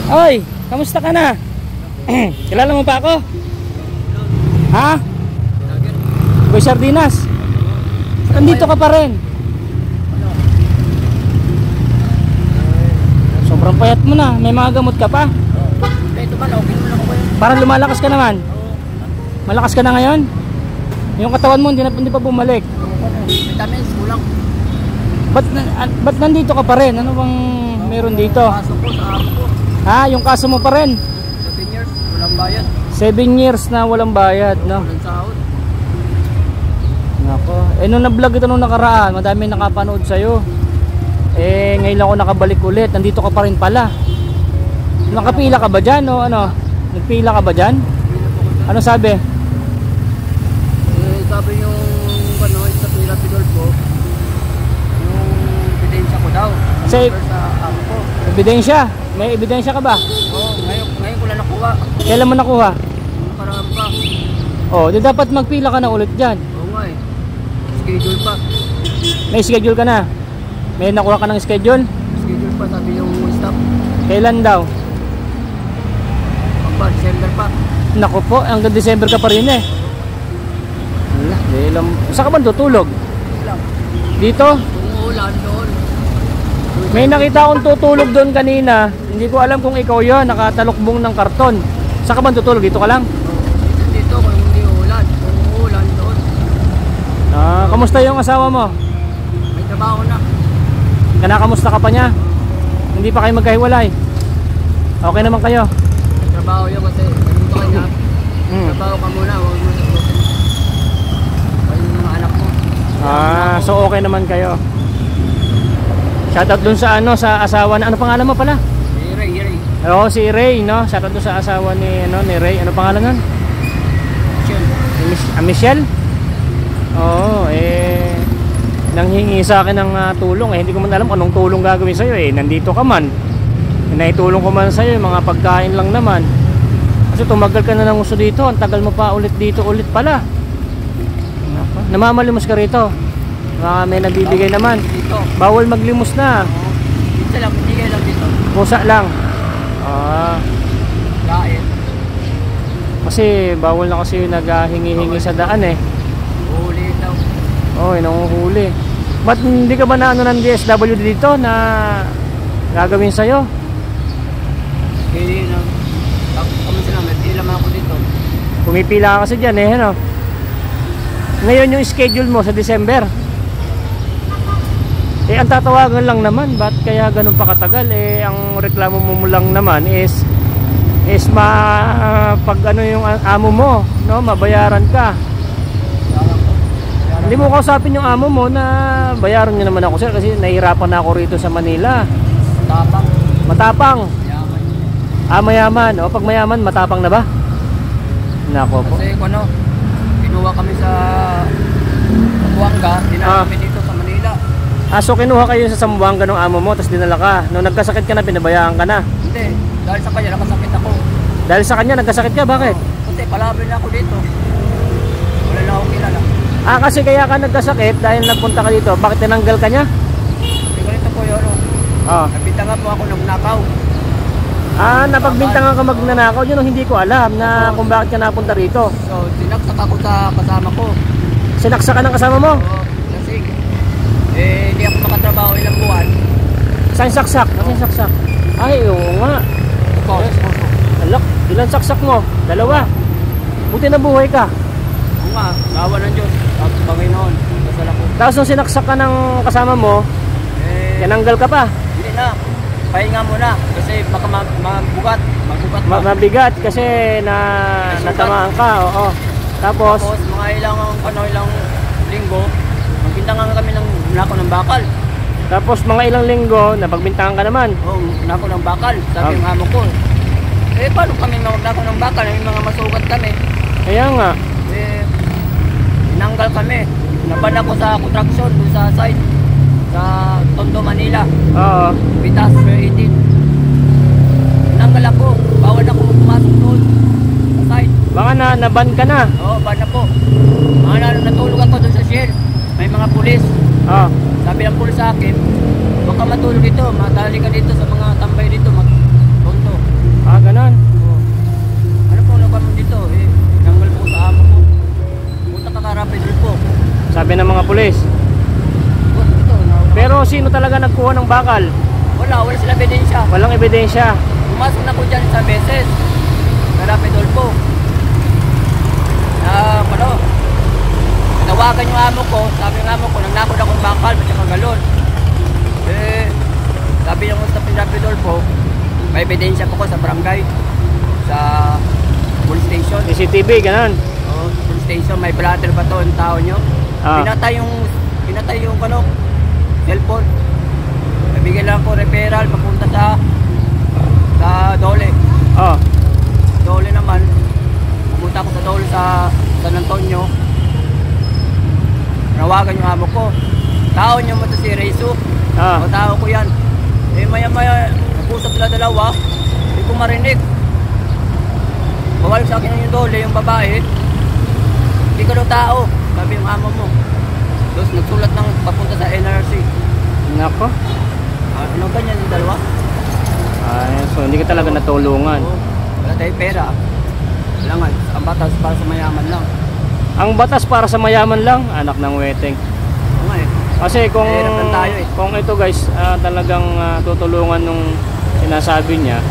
Oy, kamusta ka na? Kilala mo pa ako? Ha? Boy Sardinas. Nandito ka pa rin. Sobrang payat mo na. May mga gamot ka pa? Ito ba, okay mo lang ako yun. Parang lumalakas ka naman. Malakas ka na ngayon? Yung katawan mo hindi pa bumalik. Vitamins, kulang. Ba't nandito ka pa rin? Ano bang meron dito? Kaso ko sa ako ko. Ha? Yung kaso mo pa rin? 7 years, walang bayad. 7 years na walang bayad, no? Walang sahod. Nako. Nung na-vlog ito nung nakaraan, madami nakapanood sa'yo. Ngayon lang ako nakabalik ulit. Nandito ka pa rin pala. Nakapila ka ba dyan o ano? Nagpila ka ba dyan? Ano sabi? Sabi yung sa Pilapidol po, yung ebidensya ko daw. Sa ako ko. ebidensya? May ebidensya ka ba? Oo, ngayon ko lang nakuha. Kailan mo nakuha? Nakaraan pa. Oh, di dapat magpila ka na ulit dyan. Oo nga eh. Schedule pa. May schedule ka na? May nakuha ka ng schedule? Schedule pa, sabi yung staff. Kailan daw? December pa. Naku po, hanggang December ka pa rin eh. Saan ka ba tutulog? Lang. Dito? Umuulan doon. May nakita akong tutulog doon kanina. Hindi ko alam kung ikaw yun. Nakatalukbong ng karton. Saan ka ba tutulog? Dito ka lang? Dito kung hindi ulan. Umuulan doon. Kamusta yung asawa mo? May trabaho na. Kinakamusta ka pa niya? Hindi pa kayo magkahiwalay? Okay naman kayo? May trabaho yun kasi ganito kanya. Trabaho ka muna. Huwag mo sagutin. Ayun yung mga anak mo. So okay naman kayo. Shoutout dun sa sa asawa na ano pangalan mo pala? Ray. Oo, si Ray, no? Shoutout dun sa asawa ni Ray. Ano pangalan nun? Michelle? Oo, nanghingi sa akin ng tulong. Hindi ko man alam kung anong tulong gagawin sa'yo nandito ka man. Naitulong ko man sa'yo, mga pagkain lang naman. Kasi tumagal ka na ng gusto dito. Ang tagal mo pa ulit dito ulit pala. Namamalimos ka rito. May nabibigay naman. Dito. Bawal maglimos na. Dito lang, bigay lang dito. Pusa lang. Kain. Kasi bawal na kasi naghingi-hingi sa daan Huli daw. Nanguhuli. Ba't hindi ka ba na ng DSWD dito na gagawin sa'yo? Kaya lang. Kami sila, may pila man ako dito. Pumipila ka kasi dyan ano? Ngayon yung schedule mo sa December. Ang tatawagan lang naman, ba't kaya ganun pa katagal? Ang reklamo mo lang naman is pag ano yung amo mo, no, mabayaran ka. Hindi mo kausapin yung amo mo na bayaran niyo naman ako sir kasi nahihirapan na ako rito sa Manila. Matapang. Mayaman. Pag mayaman, matapang na ba? Nako po. Kasi kinuha kami sa Buanga, dinala kami dito sa Manila. So kinuha kayo sa Zamboanga ng amo mo, tapos dinala ka. Nung nagkasakit ka na, pinabayaan ka na? Hindi, dahil sa kanya nakasakit ako. Dahil sa kanya nagkasakit ka? Bakit? Kasi palaban na ako dito. Wala na akong kilala. Kasi kaya ka nagkasakit dahil nagpunta ka dito. Bakit tinanggal ka niya? Hindi ganito po yun. Nabintangan po ako ng nakaw. Napagbintangan ka magnanakaw. Yun ang hindi ko alam na kung bakit ka napunta rito. So, sinaksak ako sa kasama ko. Sinaksak ka ng kasama mo? Oo, kasi hindi ako makatrabaho ilang buwan. Saan saksak? Saan saksak? Ay, oo nga. Alak, ilan saksak mo? 2. Buti na buhay ka. Oo nga, sawa ng Diyos. Tapos Panginoon, dasal ako. Tapos nung sinaksak ka ng kasama mo, tinanggal ka pa? Hindi na. Pahinga muna kasi baka mabugat. Mabigat kasi natamaan ka. Oo. Tapos mga ilang linggo, magbintangan kami ng nako ng bakal. Tapos mga ilang linggo, napagbintangan ka naman. Oo, nako ng bakal. Sabi ng amo ko. Paano kami nako ng bakal? May mga masugat kami. Kaya nga. Tinanggal kami. Naban ako sa construction doon sa site. Sa Tondo, Manila. Oo. Bitas, per 18. Tinanggal ako. Bawal ako pumasok doon. Sa site. Baka naban ka na. Oo, ban na po. Natulog ako doon sa shell. May mga pulis. Sabi ng pulis sa akin, baka matulog dito. Matali ka dito sa mga tambay dito. Tondo. pulis. Ito, Pero sino talaga nagkuha ng bakal? wala sila ebidensya. Walang ebidensya. Pumasok na ko dyan sa beses. Karapit Dolpo. Tawagan yung amo ko. Sabi ng amo ko, nangnakod akong bakal, at saka galon. Sabi ng sa Karapit Dolpo, may ebidensya po ko sa barangay. Sa police station. CCTV, ganun. Oh, police station, may blatter ba to ang tao nyo? Pinatay yung cellphone. Nabigyan lang ko referral papunta sa Dole. Dole naman. Pumunta ako sa Dole sa San Antonio. Nawagan yung amo ko. Tao nyo mo to si Rezo. O tao ko yan. Maya nag-usap sila dalawa. Hindi ko marinig. Bawal sa akin yung Dole, yung babae. Hindi ka daw tao. Sabi yung amo mo. Tapos nagsulat ng papunta sa NRC. Nako. Ano ganyan yung dalawa? So hindi ka talaga natulungan. Wala tayong pera. Kailangan, ang batas para sa mayaman lang. Ang batas para sa mayaman lang, anak ng weteng. Oo nga eh. Kasi Mahirap lang tayo eh. kung ito guys, talagang tutulungan nung sinasabi niya,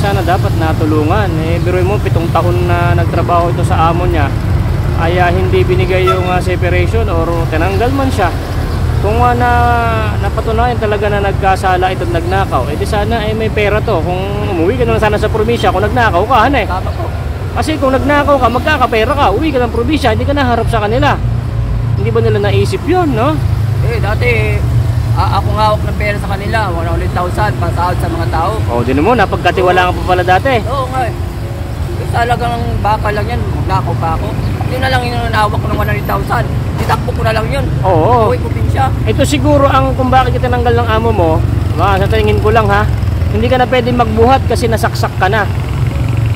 sana dapat natulungan. Biruin mo, 7 taon na nagtrabaho ito sa amo niya, ay hindi binigay yung separation or tinanggal man siya. Kung napatunayan talaga na nagkasala ito at nagnakaw, di sana may pera to. Kung umuwi ka na sana sa probinsya, kung nagnakaw ka, Tama po. Kasi kung nagnakaw ka, magkakapera ka, uwi ka ng probinsya, hindi ka naharap sa kanila. Hindi ba nila naisip yun, no? Dati, ako hawak ng pera sa kanila, 100,000 pasahod sa mga tao. Di mo, napagkatiwalaan ka pa pala dati. Oo nga eh. Talagang baka lang yan, magnakaw pa ako. Hindi na lang yung hawak ko ng 100,000. Titakbo ko na lang yun. Oo. Uwi ko din siya. Ito siguro ang kung bakit kita nanggal ng amo mo, sa tingin ko lang ha, hindi ka na pwedeng magbuhat kasi nasaksak ka na.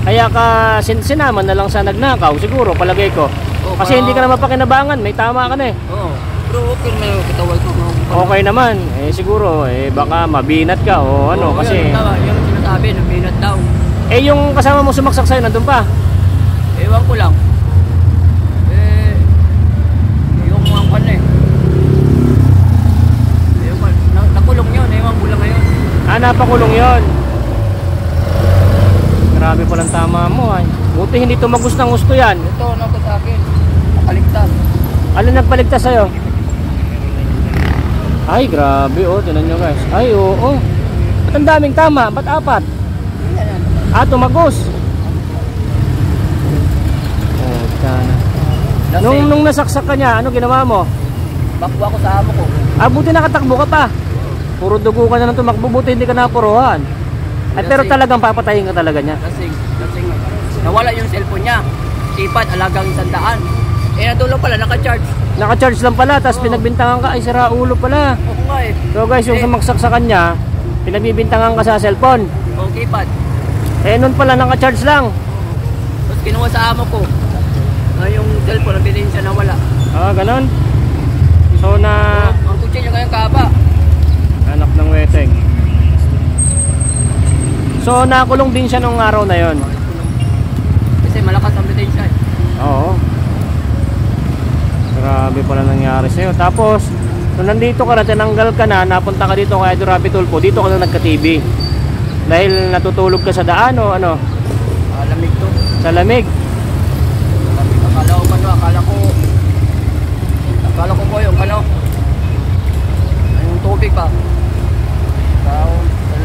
Kaya ka sinama na lang sa nagnakaw, siguro, palagay ko. Kasi hindi ka na mapakinabangan, may tama ka na eh. Oo. Pero okay na yung katawal ko. Okay naman, siguro, baka mabinat ka o ano, kasi... Yung sinasabi, nabinat daw. Yung kasama mo sumaksak sa'yo, nandun pa? Ewan ko lang. Yung mga kan eh. Nakulong yun, ewan ko lang ngayon. Napakulong yun. Grabe palang tama mo ay. Buti hindi tumagos ng gusto yan. Ito, ano ko sa akin. Nakaligtas. Ano nagpaligtas sa'yo? Ay, grabe tinan nyo guys. Ay, oo. Ba't ang daming tama? Ba't 4? Tumagos. Kana. Nung nasaksak ka niya, ano ginawa mo? Bakwa ko sa amo ko. Buti nakatakbo ka pa. Puro dugo ka na ng tumakbo, buti hindi ka napuruhan. Pero talagang papatayin ka talaga niya. Lasing. Nawala yung cellphone niya. Ipat, alagang 100. Nadulo pala, naka-charge. Naka-charge lang pala, tapos pinagbintangan ka, ay sira ulo pala. Oo nga eh. So guys, yung sumaksak sa kanya, pinagbibintangan ka sa cellphone. Okay, ipat. Nun pala, naka-charge lang. Tapos kinuha sa amo ko. Yung cellphone, nabilin siya na wala. Ganon. So ang kutsilyo ngayong kaba. Anak ng weteng. So nakulong din siya nung araw na yon. Kasi malakas ang ebidensya eh. Oo. Grabe pala nangyari sa'yo. Tapos, nung nandito ka na, tinanggal ka na, napunta ka dito kay Idol Rapi Tulfo, dito ka na nagka-TV. Dahil natutulog ka sa daan o ano? Lamig to. Sa lamig. Akala ko po yung yung tubig pa. Sa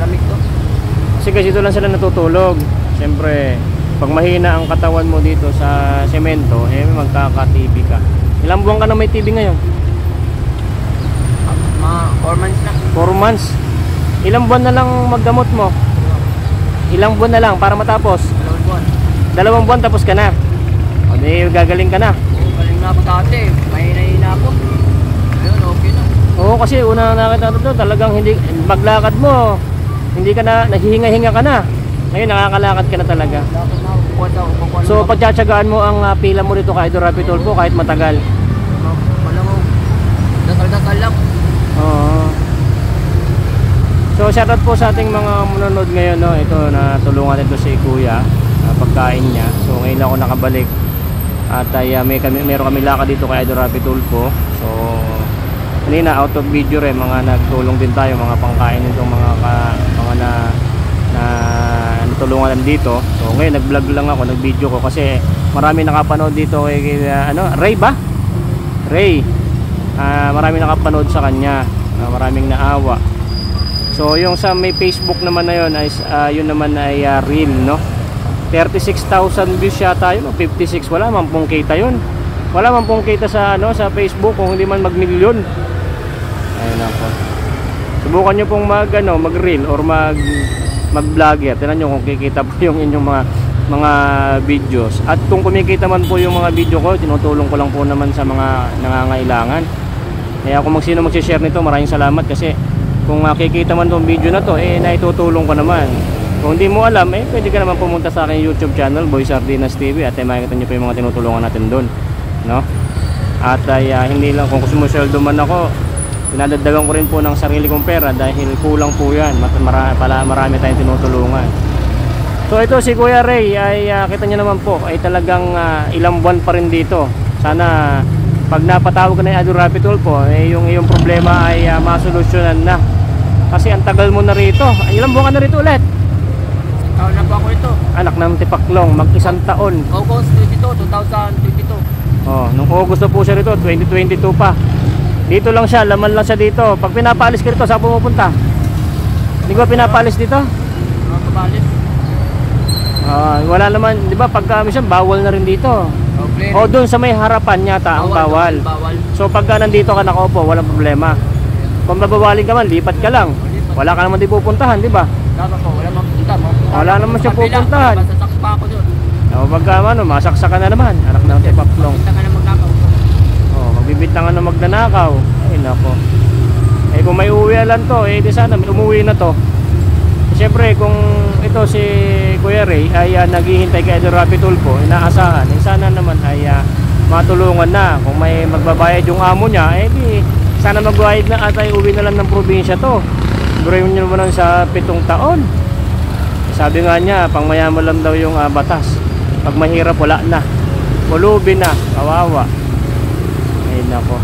lamig to. Kasi dito lang sila natutulog. Siyempre, pag mahina ang katawan mo dito sa semento, magkaka-TV ka. Ilang buwan ka na may TV ngayon? Mga 4 months na. 4 months. Ilang buwan na lang magdamot mo? Ilang buwan na lang para matapos? 2 buwan. 2 buwan tapos ka na. Gagaling ka na. Galing na ako dati. Mahina ako. Ayun, okay na. Oo, kasi una nakita ko talagang hindi maglakad mo. Hindi ka na naghihinga-hinga ka na. Ngayon nakakalakad ka na talaga. So pagtsatsagaan mo ang pila mo dito kay Idol Rapi Tulfo kahit matagal. Malamang dasal-dasal lang. Oo. So shoutout po sa ating mga manonood ngayon, no. Ito na tulungan nito si Kuya, pagkain niya. So ngayon ako nakabalik. At ay meron kami lakad dito kay Idol Rapi Tulfo. So kanina out of video rin, mga nagtulong din tayo, mga pangkain nitong mga na natulungan dito. So ngayon nag-vlog lang ako, nag-video ko kasi marami nakapanood dito kay Ray ba? Ray. Marami nakapanood sa kanya. Maraming naawa. So yung sa may Facebook naman na yun ay yun naman ay real, no? 36,000 views yata yun, 56. Wala man pong kita yun. Wala man pong kita sa sa Facebook kung hindi man mag-milyon. Ayun na po. Subukan nyo pong mag-reel or mag-vlogger. Tingnan nyo kung kikita po yung inyong mga videos. At kung kumikita man po yung mga video ko, tinutulong ko lang po naman sa mga nangangailangan. Kaya kung sino mag-share nito, maraming salamat kasi kung makikita man tong video na to, naitutulong ko naman. Kung hindi mo alam, pwede ka naman pumunta sa aking YouTube channel, Boy Sardinas TV, at makikita nyo po yung mga tinutulungan natin doon, no? At hindi lang, kung sumusweldo man ako, pinadagdagan ko rin po ng sarili kong pera dahil kulang po yan. Marami tayong tinutulungan. So ito si Kuya Ray ay kita nyo naman po ay talagang ilang buwan pa rin dito. Sana pag napatawag ka na yung Idol Rapi Tulfo, yung iyong problema ay masolusyonan na. Kasi ang tagal mo na rito. Ilang buwan ka na rito ulit? Taon na po ako ito. Anak ng Tipaklong, mag-isang taon. August 22, 2022. Nung August na po siya rito, 2022 pa. Dito lang siya, laman lang siya dito. Pag pinapaalis ka rito, saan pumupunta? Hindi ko pinapaalis dito? Kapalis. Wala naman, di ba pagka minsan bawal na rin dito. Okay. O doon sa may harapan yata ang bawal. So pagka nandito ka nakaupo, walang problema. Kung babawalin ka man, lipat ka lang. Wala ka naman di pupuntahan, di ba? Tama po, wala mapunta mo. Wala naman siya pupuntahan. Masasak pa ako doon. O pagka masaksakan na naman, anak ng Tipaklong. Magbibintangan na magnakaw. Magbibintangan na magnanakaw. Ay nako. Kung may uwi lang to, di sana umuwi na to. Siyempre kung ito si Kuya Ray ay naghihintay kay Idol Rapi Tulfo, inaasahan, sana naman ay matulungan na. Kung may magbabayad yung amo niya, di sana magbayad na at ay uwi na lang ng probinsya to. Gawin nyo naman sa 7 taon. Sabi nga niya, pang mayaman lang daw yung batas. Pag mahirap, wala na. Pulubi na, kawawa. Ayun nako.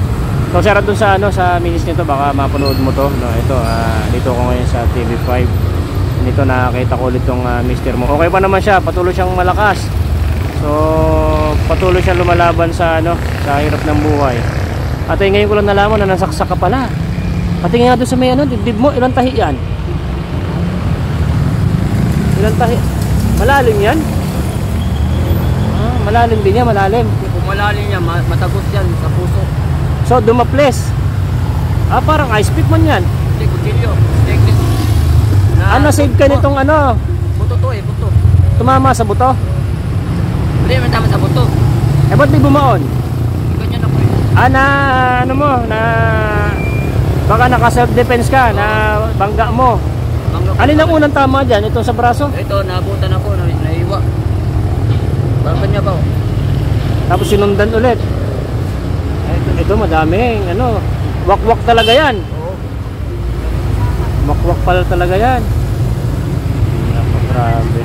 So share dun sa minis nito, baka mapanood mo to, no? Ito, dito ko ngayon sa TV5. Dito nakakita ko ulit tong mister mo. Okay pa naman siya, patuloy siyang malakas. So patuloy siyang lumalaban sa sa hirap ng buhay. At ngayon ko lang nalaman na nasaksak ka pala. Patingin nga doon sa may dibdib mo, ilang tahi yan? Ilang tahi? Malalim yan? Malalim din yan, malalim. Kung malalim yan, matagos yan sa puso. So dumaples. Parang ice pick man yan. Hindi, kutsilyo. Save ka nitong Buto to buto. tumama sa buto? Hindi, may tama sa buto. Ba't di bumaon? Ganyan ako Baka naka self defense ka, na bangga mo. Alin ang unang tama dyan? Ito sa braso? Ito, naabutan ako, naiwa. Parang kanya ba? Tapos sinundan ulit. Ito madaming wakwak talaga yan. Oo. Wakwak pala talaga yan. Grabe.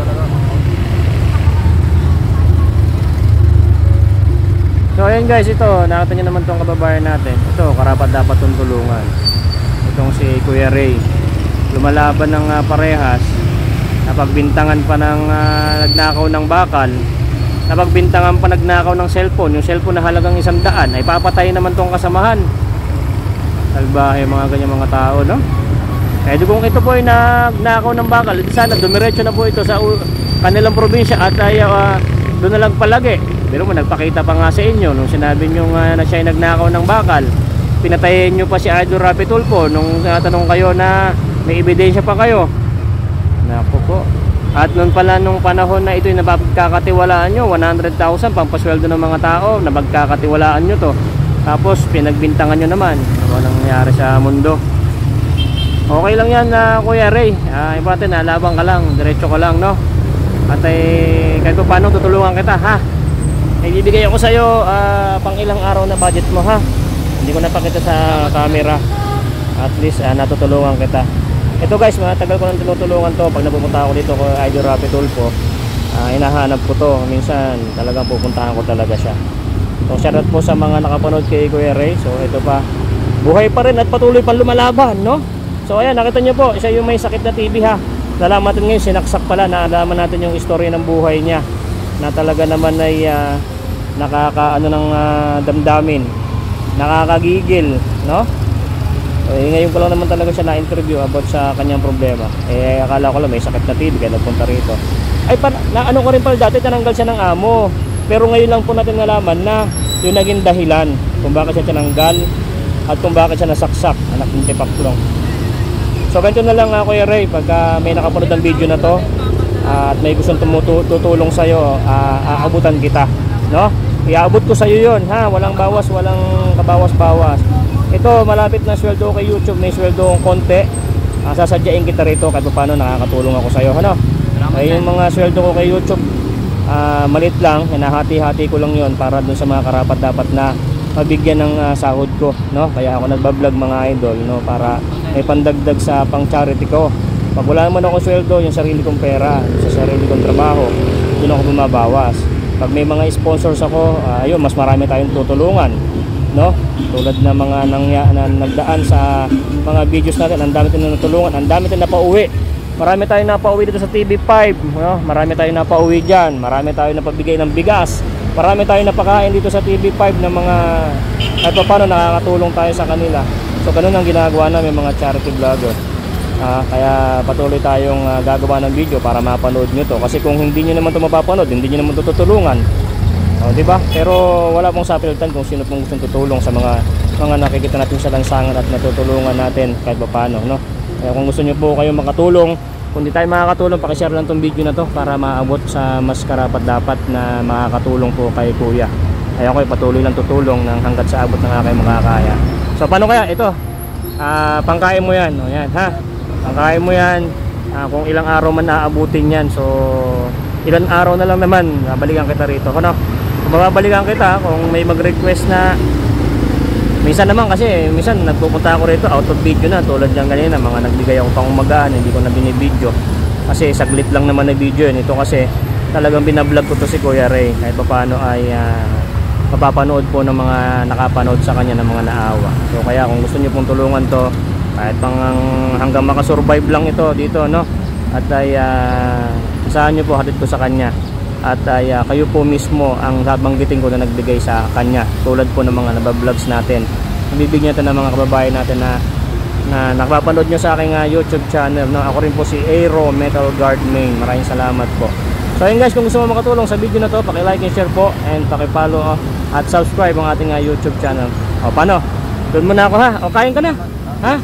So ayan guys, ito nakita nyo naman tong kababayan natin. Ito karapat dapat tong tulungan. Itong si Kuya Ray, lumalaban ng parehas. Napagbintangan pa ng nagnakaw ng bakal. Napagbintangan pa nagnakaw ng cellphone. Yung cellphone na halagang 100, ay papatay naman tong kasamahan. Salbahe mga ganyan mga tao, no? Kaya kung ito po ay nagnakaw ng bakal, sana dumiretso na po ito sa kanilang probinsya at ay doon na lang palagi. Pero nagpakita pa nga sa inyo nung sinabi nyo na siya ay nagnakaw ng bakal. Pinatayin nyo pa si Idol Rapi Tulfo nung tanong kayo na may ebidensya pa kayo. Naku po. At noon pala nung panahon na ito ay nabagkakatiwalaan nyo, 100,000 pampasweldo ng mga tao, nabagkakatiwalaan nyo to. Tapos pinagbintangan nyo naman. Ano nangyari sa mundo? Okay lang yan Kuya Ray. Importante na labang ka lang, diretso ka lang, no? At kahit pa paano tutulungan kita, ha? Ibibigay ako sa'yo pang ilang araw na budget mo, ha? Hindi ko napakita sa camera. At least natutulungan kita. Ito guys, matagal ko nang tinutulungan to pag napupunta ako dito ko Idol Rapi Tulfo. hinahanap ko to. Minsan talagang pupuntahan ko talaga siya. So shoutout po sa mga nakapanood kay Kuya Ray. So ito pa, buhay pa rin at patuloy pang lumalaban, no? So ayan, nakita nyo po, siya yung may sakit na TB ha. Nalaman natin ngayon, sinaksak pala. Naalaman natin yung istorya ng buhay niya, na talaga naman ay nakakaano ng damdamin, nakakagigil, no? Ngayon ko lang naman talaga siya na-interview about sa kanyang problema. Akala ko lang may sakit na TB kaya nagpunta rito. Ay, ano ko rin pala dati, tinanggal siya ng amo. Pero ngayon lang po natin nalaman na yung naging dahilan kung bakit siya tinanggal at kung bakit siya nasaksak, anak ng tipaklong. So ganito na lang Kuya Ray, pagka may nakapanood ng video na to at may gustong tutulong sa'yo, aabutan kita, no? Iaabot ko sa'yo yun, ha? Walang bawas, walang kabawas-bawas. Ito, malapit na sweldo kay YouTube, may sweldo kong konti. Sasadyain kita rito kahit paano nakakatulong ako sa'yo, ano? Ay, yung mga sweldo ko kay YouTube, malit lang, hinahati-hati ko lang yon para dun sa mga karapat dapat na mabigyan ng sahod ko, no? Kaya ako nagbablog mga idol, no? Para may pandagdag sa pang charity ko. Pag wala naman ako sweldo, yung sarili kong pera, sa sarili kong trabaho, doon ako bumabawas. Pag may mga sponsors ako, ayun, mas marami tayong tutulungan, no? Tulad na mga nagdaan sa mga videos natin, ang dami tayong natulungan, ang dami tayong napauwi. Marami tayong napauwi dito sa TV5, no? Marami tayong napauwi dyan, marami tayong napabigay ng bigas, marami tayong napakain dito sa TV5 ng mga at paano nakakatulong tayo sa kanila. So ganun ang ginagawa namin mga charity vlogger. Kaya patuloy tayong gagawa ng video para mapanood nyo to. Kasi kung hindi nyo naman ito mapapanood, hindi nyo naman ito tutulungan, diba? Pero wala pong sapilitan kung sino pong gustong tutulong sa mga nakikita natin sa lansangan at natutulungan natin kahit paano, no? Kaya kung gusto nyo po kayong makatulong, kung di tayo makakatulong, pakishare lang tong video na to para maabot sa mas karapat dapat na makakatulong po kay Kuya. Kaya ako patuloy lang tutulong hanggat sa abot ng aking makakaya. So paano kaya ito? Pangkain mo yan, yan ha? Pangkain mo yan, kung ilang araw man aabutin yan. So ilang araw na lang naman babalikan kita rito, ano? Kung babalikan kita kung may mag-request na. Minsan naman kasi, minsan nagpupunta ako rito out of video na, tulad dyan kanina, mga nagbigay ako pang umagaan, hindi ko na binibideo kasi saglit lang naman na video yun. Ito kasi talagang binablog ko to si Kuya Ray kahit paano ay mapapanood po ng mga nakapanood sa kanya ng mga naawa. So kaya kung gusto niyo pong tulungan to, kahit hanggang makasurvive lang ito dito, no? At ay isahan niyo po, hatid ko sa kanya. At kayo po mismo ang babanggitin ko na nagbigay sa kanya, tulad po ng mga nabablogs natin. Nabibigyan natin ng mga kababayan natin na nakapanood nyo sa aking YouTube channel, no? Ako rin po si Aero Metal Guard Main. Maraming salamat po. So ayun guys, kung gusto mo makatulong sa video na to, paki-like and share po, and paki-follow at subscribe ang ating YouTube channel. Paano? Doon muna ako, ha? Kain ka na, ha?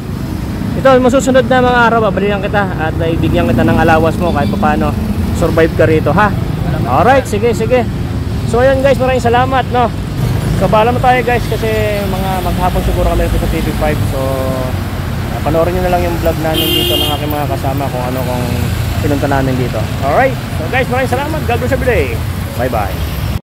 Ito, masusunod na mga araw, babalikan kita at ibigyan kita ng allowance mo kahit paano survive ka rito, ha? Alright, sige. So ayan guys, maraming salamat, no? So bahala mo tayo guys kasi mga maghapon siguro kami sa TV5. So panoorin nyo na lang yung vlog namin dito ng aking mga kasama kung pinunta namin dito. Alright, so guys, maraming salamat. God bless every day. Bye bye.